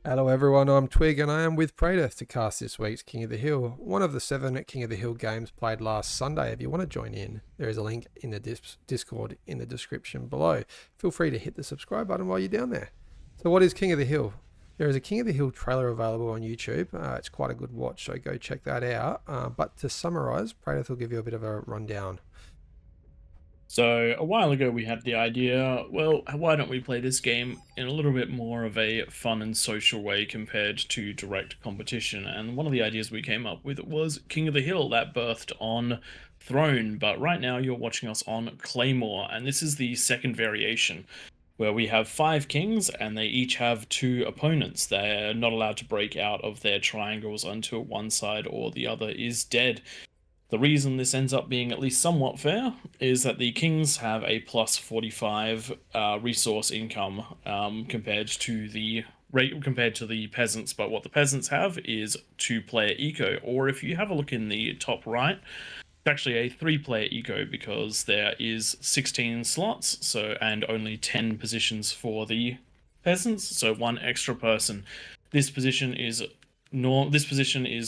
Hello everyone, I'm Twig and I am with Praetor to cast this week's King of the Hill, one of the 7 King of the Hill games played last Sunday. If you want to join in, there is a link in the Discord in the description below. Feel free to hit the subscribe button while you're down there. So what is King of the Hill? There is a King of the Hill trailer available on YouTube. It's quite a good watch, so go check that out. But to summarise, Praetor will give you a bit of a rundown. So a while ago we had the idea, well, why don't we play this game in a little bit more of a fun and social way compared to direct competition? And one of the ideas we came up with was King of the Hill, that birthed on Throne, but right now you're watching us on Claymore, and this is the second variation, where we have 5 kings and they each have 2 opponents. They're not allowed to break out of their triangles until one side or the other is dead. The reason this ends up being at least somewhat fair is that the kings have a plus 45 resource income compared to the peasants, but what the peasants have is 2-player eco, or if you have a look in the top right, it's actually a 3-player eco because there is 16 slots, so and only 10 positions for the peasants, so 1 extra person. This position is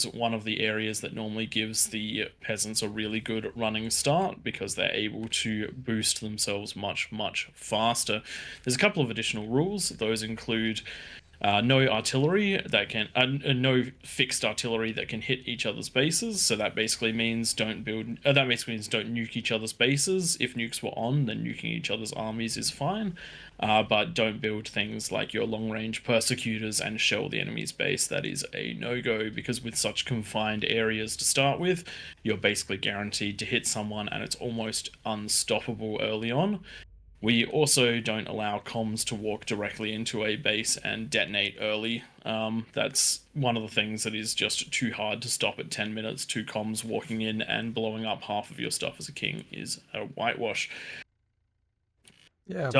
one of the areas that normally gives the peasants a really good running start because they're able to boost themselves much faster. There's a couple of additional rules. Those include no artillery that can no fixed artillery that can hit each other's bases. So that basically means don't nuke each other's bases. If nukes were on, then nuking each other's armies is fine. But don't build things like your long-range persecutors and shell the enemy's base. That is a no-go, because with such confined areas to start with, you're basically guaranteed to hit someone and it's almost unstoppable early on. We also don't allow comms to walk directly into a base and detonate early. That's one of the things that is just too hard to stop at 10 minutes. 2 comms walking in and blowing up half of your stuff as a king is a whitewash. Yeah.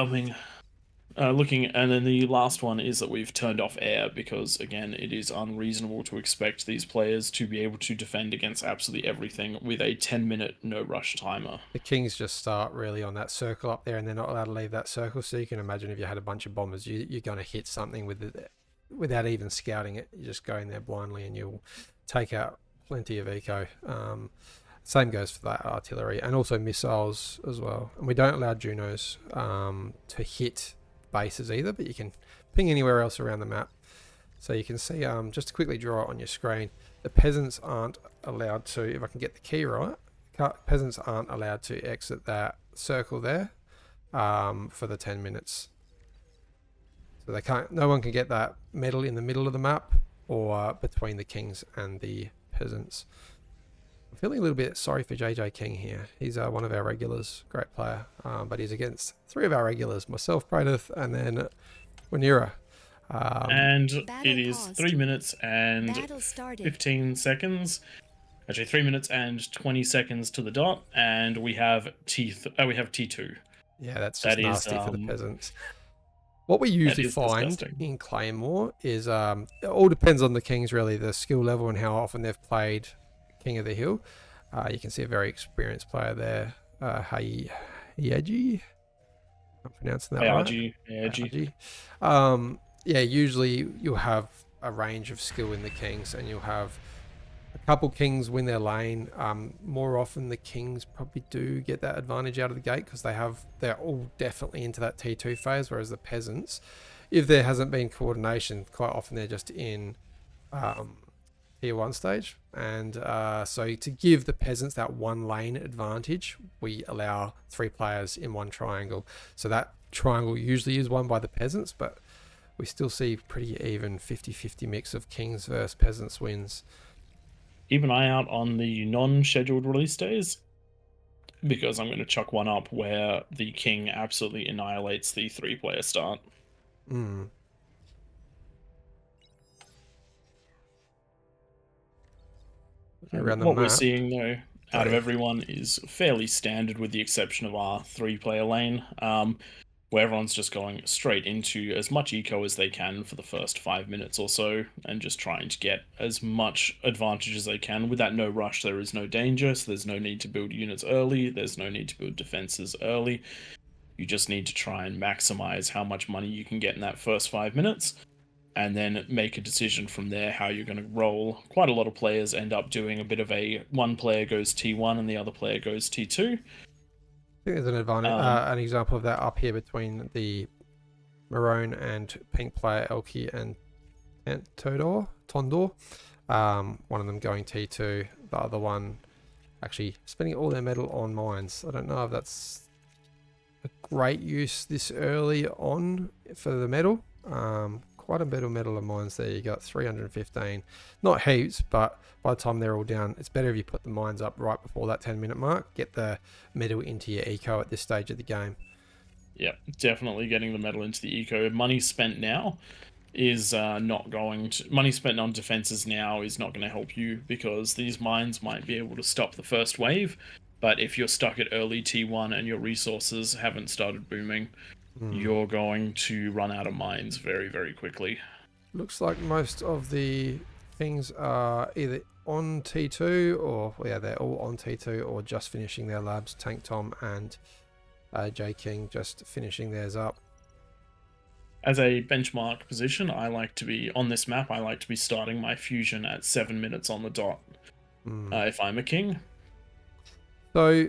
And then the last one is that we've turned off air because, again, it is unreasonable to expect these players to be able to defend against absolutely everything with a 10-minute no-rush timer. The kings just start really on that circle up there, and they're not allowed to leave that circle. So you can imagine if you had a bunch of bombers, you're going to hit something with it without even scouting it. You just go in there blindly and you'll take out plenty of eco. Same goes for that artillery and also missiles as well. And we don't allow Junos to hit bases either, but you can ping anywhere else around the map. So you can see, just to quickly draw it on your screen, the peasants aren't allowed to, if I can get the key right, peasants aren't allowed to exit that circle there for the 10 minutes. So they can't, no one can get that medal in the middle of the map or between the kings and the peasants. I'm feeling a little bit sorry for JJ King here. He's one of our regulars, great player, but he's against 3 of our regulars, myself, Praetor, and then Wanira. And it is 3 minutes and 15 seconds. Actually, 3 minutes and 20 seconds to the dot, and we have T2. Yeah, that's just nasty for the peasants. What we usually find in Claymore is it all depends on the kings, really, the skill level and how often they've played King of the Hill. You can see a very experienced player there, Hayaji. I'm pronouncing that right. Hayaji. Yeah, usually you'll have a range of skill in the kings, and you'll have a couple kings win their lane. More often the kings probably do get that advantage out of the gate because they're all definitely into that T2 phase, whereas the peasants, if there hasn't been coordination, quite often they're just in tier 1 stage. And so to give the peasants that 1 lane advantage, we allow 3 players in 1 triangle. So that triangle usually is won by the peasants, but we still see pretty even 50-50 mix of kings versus peasants wins. Keep an eye out on the non-scheduled release days, because I'm going to chuck one up where the king absolutely annihilates the 3-player start. What we're seeing, though, out of everyone is fairly standard, with the exception of our 3-player lane, where everyone's just going straight into as much eco as they can for the first 5 minutes or so, and just trying to get as much advantage as they can. With that no rush, there is no danger, so there's no need to build units early, there's no need to build defenses early. You just need to try and maximize how much money you can get in that first 5 minutes. and then make a decision from there how you're going to roll. Quite a lot of players end up doing a bit of a one player goes T1 and the other player goes T2. I think there's an advantage, an example of that up here between the maroon and pink player Elki and Tondor. One of them going T2, the other one actually spending all their metal on mines. I don't know if that's a great use this early on for the metal. Quite a bit of metal of mines there. You got 315, not heaps, but by the time they're all down, it's better if you put the mines up right before that 10-minute mark. Get the metal into your eco at this stage of the game. Yeah, definitely getting the metal into the eco. Money spent now is not going to. Money spent on defenses now is not going to help you, because these mines might be able to stop the first wave, but if you're stuck at early T1 and your resources haven't started booming, you're going to run out of mines very, very quickly. Looks like most of the things are either on T2 or, yeah, they're all on T2 or just finishing their labs. Tank Tom and J King just finishing theirs up. As a benchmark position, I like to be on this map. I like to be starting my fusion at 7 minutes on the dot. If I'm a king. So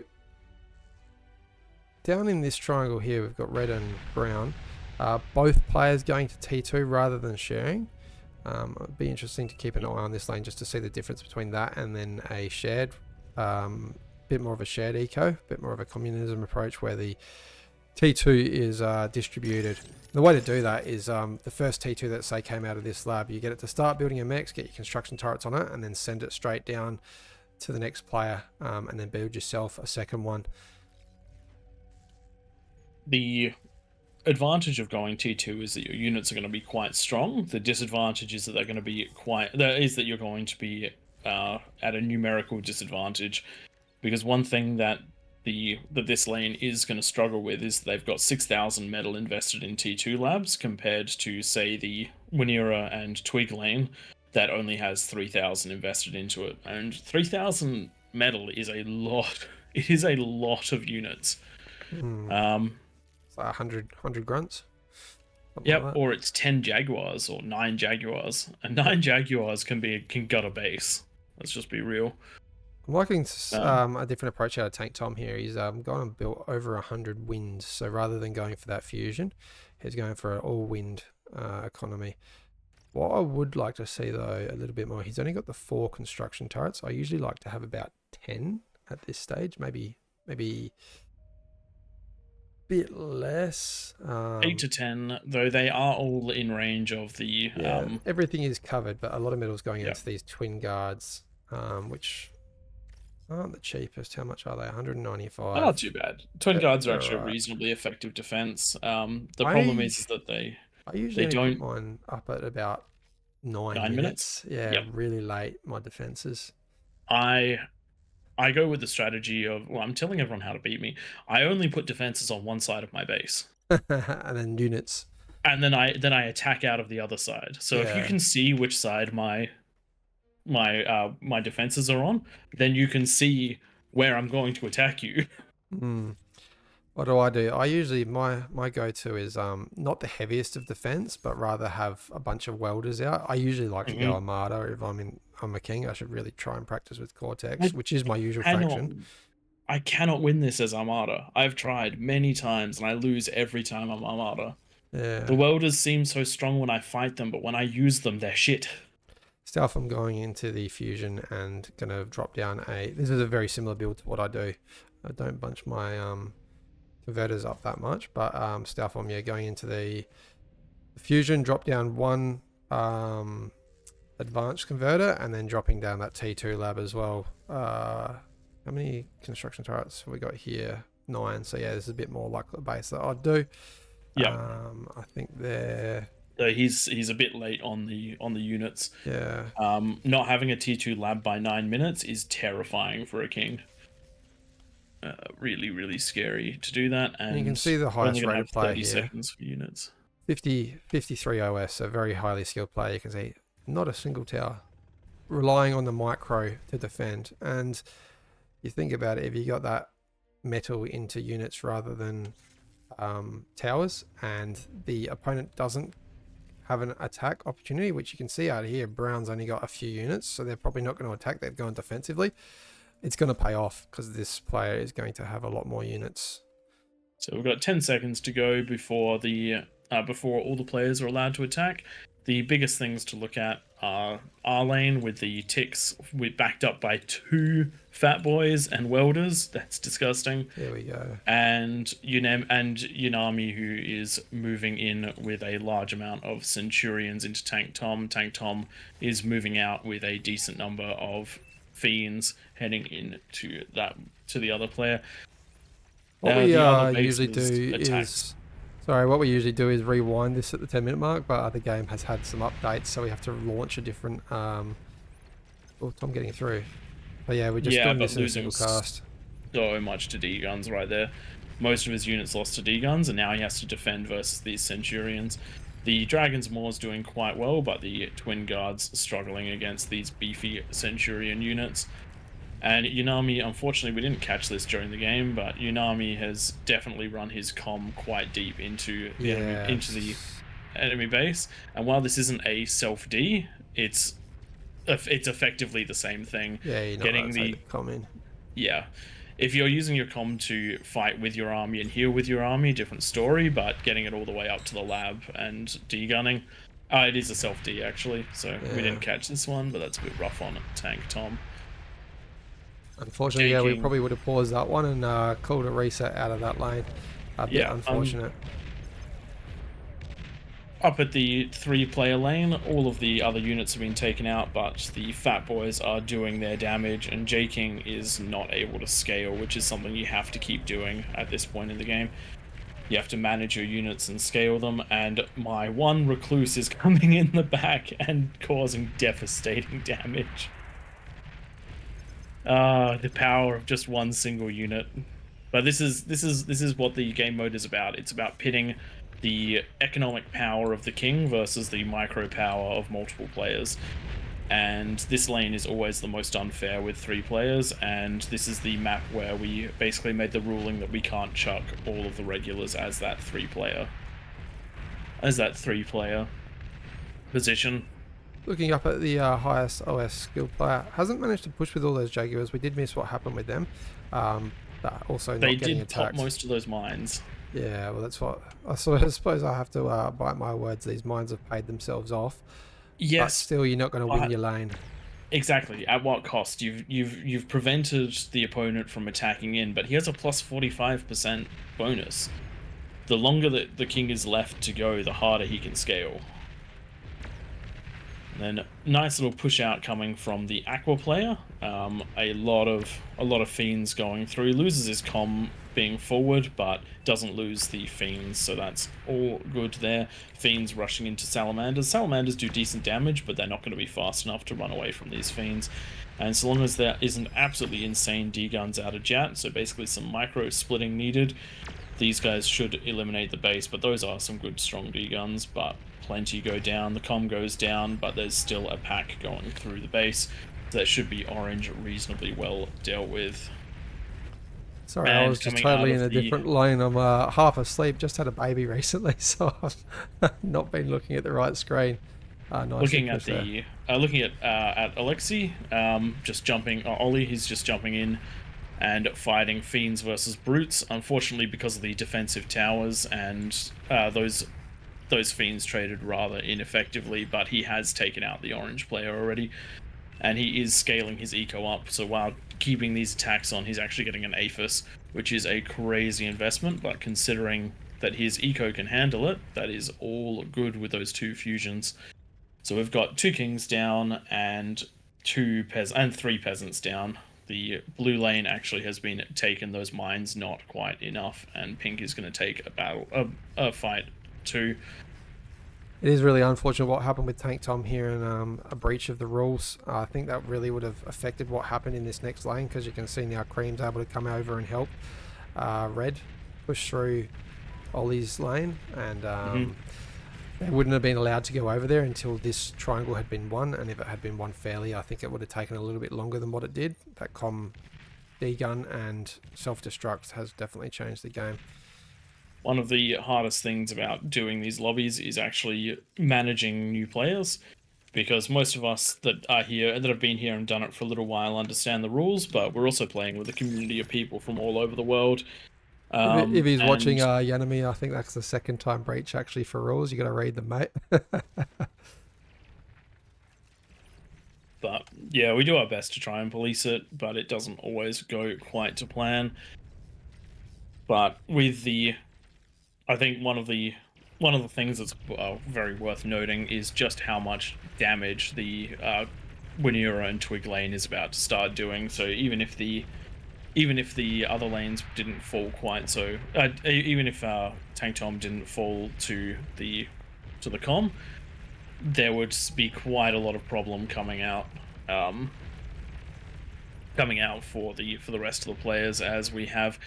down in this triangle here, we've got red and brown. Both players going to T2 rather than sharing. It'd be interesting to keep an eye on this lane just to see the difference between that and then a shared, bit more of a shared eco, bit more of a communism approach where the T2 is distributed. The way to do that is the first T2 that say came out of this lab, you get it to start building a mechs, get your construction turrets on it, and then send it straight down to the next player, and then build yourself a second one. The advantage of going T2 is that your units are going to be quite strong. The disadvantage is that they're going to be that you're going to be at a numerical disadvantage, because one thing that this lane is going to struggle with is they've got 6,000 metal invested in T2 labs compared to, say, the Winera and Twig lane that only has 3,000 invested into it, and 3,000 metal is a lot. It is a lot of units. It's like 100 grunts. Yep, like or it's 10 Jaguars or 9 Jaguars. And 9 Jaguars can gut a base. Let's just be real. I'm liking a different approach out of Tank Tom here. He's gone and built over 100 winds. So rather than going for that fusion, he's going for an all-wind economy. What I would like to see, though, a little bit more, he's only got the 4 construction turrets. I usually like to have about 10 at this stage, maybe bit less. 8 to 10, though they are all in range of the... everything is covered, but a lot of metal's going into these twin guards, which aren't the cheapest. How much are they? 195. Not too bad. Twin guards are actually a reasonably effective defense. The problem is that I usually don't put mine up at about 9 minutes. Yeah, really late, my defenses. I go with the strategy of, well, I'm telling everyone how to beat me. I only put defenses on one side of my base. And then units. And then I attack out of the other side. So if you can see which side my defenses are on, then you can see where I'm going to attack you. What do? I usually, my go-to is not the heaviest of defense, but rather have a bunch of welders out. I usually like to go Armada if I'm a king. I should really try and practice with Cortex, which is my usual faction. I cannot win this as Armada. I've tried many times and I lose every time I'm Armada. Yeah. The welders seem so strong when I fight them, but when I use them, they're shit. Stealth, I'm going into the fusion and gonna drop down this is a very similar build to what I do. I don't bunch my converters up that much, but Stealth, I'm going into the fusion, drop down one advanced converter, and then dropping down that T2 lab as well. How many construction turrets have we got here? 9. So yeah, this is a bit more like the base that I'd do. I think they're... he's a bit late on the units. Yeah. Not having a T2 lab by 9 minutes is terrifying for a king. Really, really scary to do that. And you can see the highest rated player 30 here. seconds for units. 53 OS, so very highly skilled player. You can see not a single tower, relying on the micro to defend. And you think about it, if you got that metal into units rather than towers, and the opponent doesn't have an attack opportunity, which you can see out here, Brown's only got a few units, so they're probably not going to attack, they're going defensively. It's going to pay off because this player is going to have a lot more units. So we've got 10 seconds to go before before all the players are allowed to attack. The biggest things to look at are our lane with the ticks backed up by 2 fat boys and welders. That's disgusting. There we go. And Yunami, who is moving in with a large amount of Centurions into Tank Tom. Tank Tom is moving out with a decent number of Fiends heading in to the other player. What we usually do is... Sorry, what we usually do is rewind this at the 10-minute mark, but the game has had some updates, so we have to launch a different... Oh, Tom getting through. But yeah, we're just doing this in a single cast. So much to D-Guns right there. Most of his units lost to D-Guns, and now he has to defend versus these Centurions. The Dragon's Maw is doing quite well, but the Twin Guard's struggling against these beefy Centurion units. And Yunami, unfortunately, we didn't catch this during the game, but Yunami has definitely run his comm quite deep into the enemy base. And while this isn't a self-D, it's effectively the same thing. Yeah, you're not getting the comm in. Yeah. If you're using your comm to fight with your army and heal with your army, different story, but getting it all the way up to the lab and degunning, it is a self-D actually, so we didn't catch this one, but that's a bit rough on Tank Tom. Unfortunately, yeah, we probably would have paused that one and called a reset out of that lane. A bit unfortunate. Up at the 3-player lane, all of the other units have been taken out, but the Fat Boys are doing their damage, and J-King is not able to scale, which is something you have to keep doing at this point in the game. You have to manage your units and scale them, and my one Recluse is coming in the back and causing devastating damage. The power of just one single unit. But this is what the game mode is about. It's about pitting the economic power of the king versus the micro power of multiple players. And this lane is always the most unfair with 3 players, and this is the map where we basically made the ruling that we can't chuck all of the regulars as that 3-player position. Looking up at the highest OS skill player, hasn't managed to push with all those Jaguars. We did miss what happened with them, but also not getting attacked. They did pop most of those mines. Yeah, well, that's what I suppose I have to bite my words. These mines have paid themselves off. Yes, but still, you're not going to win your lane. Exactly. At what cost? You've prevented the opponent from attacking in, but he has a plus 45% bonus. The longer that the king is left to go, the harder he can scale. And then nice little push out coming from the Aqua player. A lot of fiends going through. He loses his comm being forward, but doesn't lose the fiends, so that's all good there. Fiends rushing into salamanders. Salamanders do decent damage, but they're not going to be fast enough to run away from these fiends. And so long as there isn't absolutely insane D-guns out of Jat, so basically some micro splitting needed, these guys should eliminate the base. But those are some good strong D-guns, but plenty go down. The comm goes down, but there's still a pack going through the base. So that should be orange reasonably well dealt with. Sorry, I was just totally in a different lane. I'm half asleep. Just had a baby recently, so I've not been looking at the right screen. Nice looking at Alexei, just jumping. Ollie, he's just jumping in and fighting fiends versus brutes. Unfortunately, because of the defensive towers and those fiends traded rather ineffectively, but he has taken out the orange player already, and he is scaling his eco up. So while keeping these attacks on, he's actually getting an APHIS, which is a crazy investment, but considering that his eco can handle it, that is all good with those 2 fusions. So we've got 2 kings down and 3 peasants down. The blue lane actually has been taken. Those mines not quite enough, and pink is going to take a fight too. It is really unfortunate what happened with Tank Tom here and a breach of the rules. I think that really would have affected what happened in this next lane, because you can see now Cream's able to come over and help Red push through Ollie's lane, and they wouldn't have been allowed to go over there until this triangle had been won, and if it had been won fairly, I think it would have taken a little bit longer than what it did. That comm, D-gun and self-destruct has definitely changed the game. one of the hardest things about doing these lobbies is actually managing new players, because most of us that are here that have been here and done it for a little while understand the rules, but we're also playing with a community of people from all over the world. If he's watching And Yanami, I think that's the second time breach actually for rules. You got to read them, mate. But yeah, we do our best to try and police it, but it doesn't always go quite to plan. But with the, I think one of the things that's very worth noting is just how much damage the Winura and Twig lane is about to start doing. So even if the other lanes didn't fall quite so, even if Tank Tom didn't fall to the com, there would be quite a lot of problem um, coming out for the rest of the players, as we have,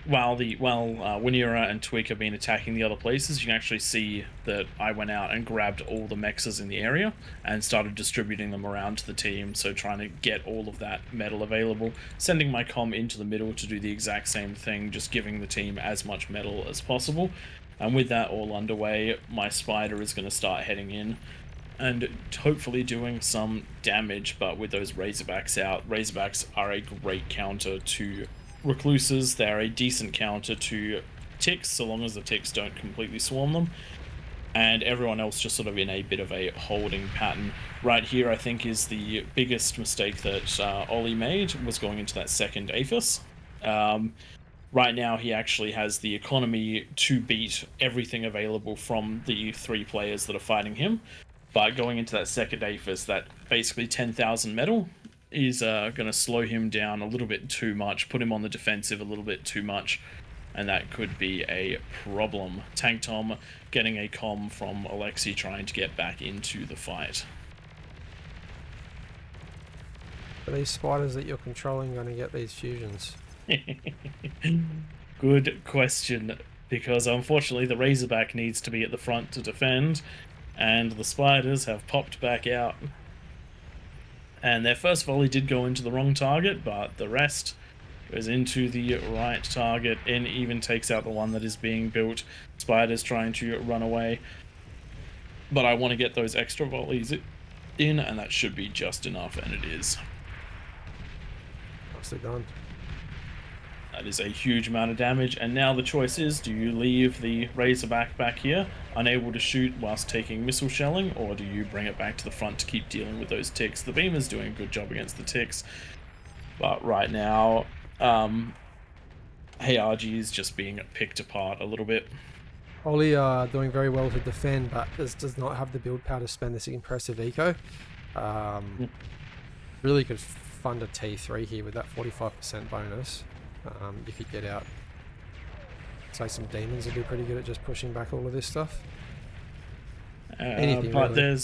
while Winura and Twig have been attacking the other places, you can actually see that I went out and grabbed all the mexes in the area and started distributing them around to the team, so trying to get all of that metal available, sending my com into the middle to do the exact same thing, just giving the team as much metal as possible. And with that all underway, my spider is going to start heading in and hopefully doing some damage. But with those Razorbacks out, Razorbacks are a great counter to Recluses. They're a decent counter to ticks, so long as the ticks don't completely swarm them. And everyone else just sort of in a bit of a holding pattern. Right here, I think, is the biggest mistake that Ollie made, was going into that second Aphis. Right now, he actually has the economy to beat everything available from the 3 players that are fighting him. But going into that second Aphis, that basically 10,000 metal is going to slow him down a little bit too much, put him on the defensive a little bit too much, and that could be a problem. Tank Tom getting a comm from Alexi, trying to get back into the fight. Are these spiders that you're controlling going to get these fusions? Good question, because unfortunately the Razorback needs to be at the front to defend, and the spiders have popped back out. And their first volley did go into the wrong target, but the rest goes into the right target and even takes out the one that is being built. Spiders trying to run away, but I want to get those extra volleys in, and that should be just enough, and it is. Nicely done. That is a huge amount of damage, and now the choice is, do you leave the Razorback back here, unable to shoot whilst taking missile shelling, or do you bring it back to the front to keep dealing with those ticks? The Beamer's doing a good job against the ticks, but right now, ARG is just being picked apart a little bit. Ollie doing very well to defend, but does not have the build power to spend this impressive eco. Really could fund a T3 here with that 45% bonus. You could get out, say, some demons would be pretty good at just pushing back all of this stuff. Anything, but really.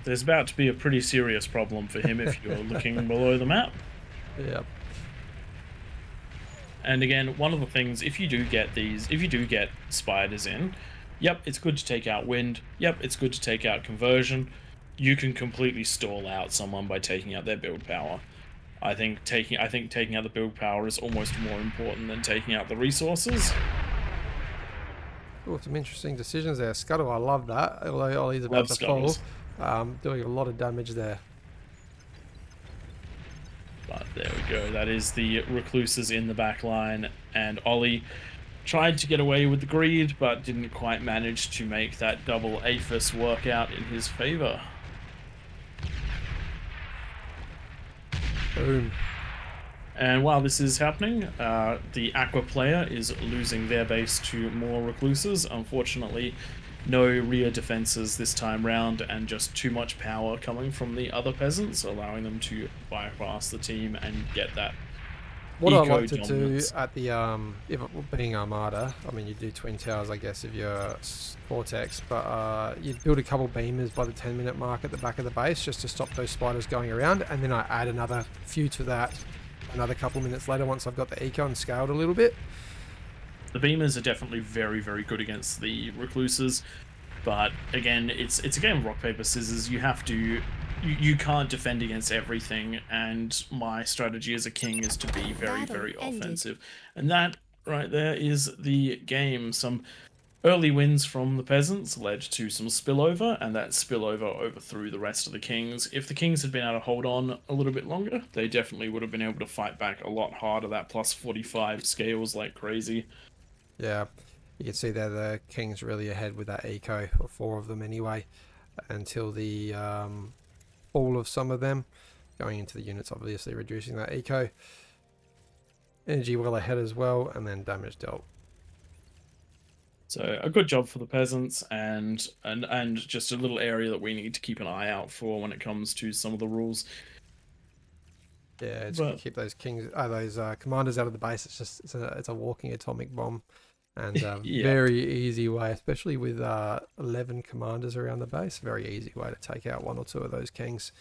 there's about to be a pretty serious problem for him if you're looking below the map. Yeah. And again, one of the things, if you do get spiders in, yep, it's good to take out wind. Yep, it's good to take out conversion. You can completely stall out someone by taking out their build power. I think taking out the build power is almost more important than taking out the resources. Oh, some interesting decisions there. Scuttle, I love that. Although Ollie's about to fall, doing a lot of damage there. But there we go. That is the Recluses in the back line, and Ollie tried to get away with the greed, but didn't quite manage to make that double Aphis work out in his favor. Boom. And while this is happening, the Aqua player is losing their base to more Recluses. Unfortunately, no rear defenses this time round, and just too much power coming from the other peasants, allowing them to bypass the team and get that What I eco like to do dominance. at the if it being Armada, I mean you do twin towers, I guess, if you're Vortex, but you build a couple beamers by the 10-minute mark at the back of the base just to stop those spiders going around, and then I add another few to that another couple minutes later once I've got the eco and scaled a little bit. The Beamers are definitely very, very good against the Recluses, but again, it's a game of rock paper scissors. You can't defend against everything, and my strategy as a king is to be very, very offensive, and that right there is the game. Some early wins from the peasants led to some spillover, and that spillover overthrew the rest of the kings. If the kings had been able to hold on a little bit longer, they definitely would have been able to fight back a lot harder. That plus 45 scales like crazy. Yeah, you can see there the king's really ahead with that eco, or four of them anyway, until the fall of some of them. Going into the units, obviously reducing that eco. Energy well ahead as well, and then damage dealt. So a good job for the peasants, and just a little area that we need to keep an eye out for when it comes to some of the rules. Yeah, it's But keep those kings, those commanders out of the base. It's a walking atomic bomb, and a yeah, very easy way, especially with 11 commanders around the base. Very easy way to take out one or two of those kings.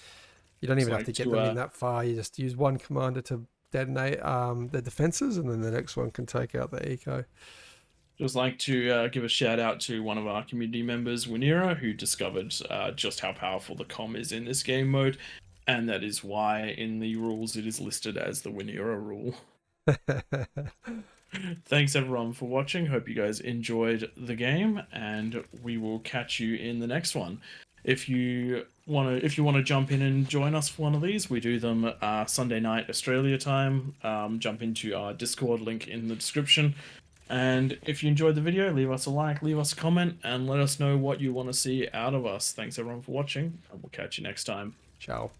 You don't it's even have like to get to them in that far. You just use one commander to detonate the defenses, and then the next one can take out the eco. just like to give a shout out to one of our community members, Winera, who discovered just how powerful the com is in this game mode, and that is why in the rules it is listed as the Winera rule. Thanks everyone for watching. Hope you guys enjoyed the game, and we will catch you in the next one. If you want to jump in and join us for one of these, we do them Sunday night Australia time. Jump into our Discord link in the description. And if you enjoyed the video, leave us a like, leave us a comment, and let us know what you want to see out of us. Thanks everyone for watching, and we'll catch you next time. Ciao.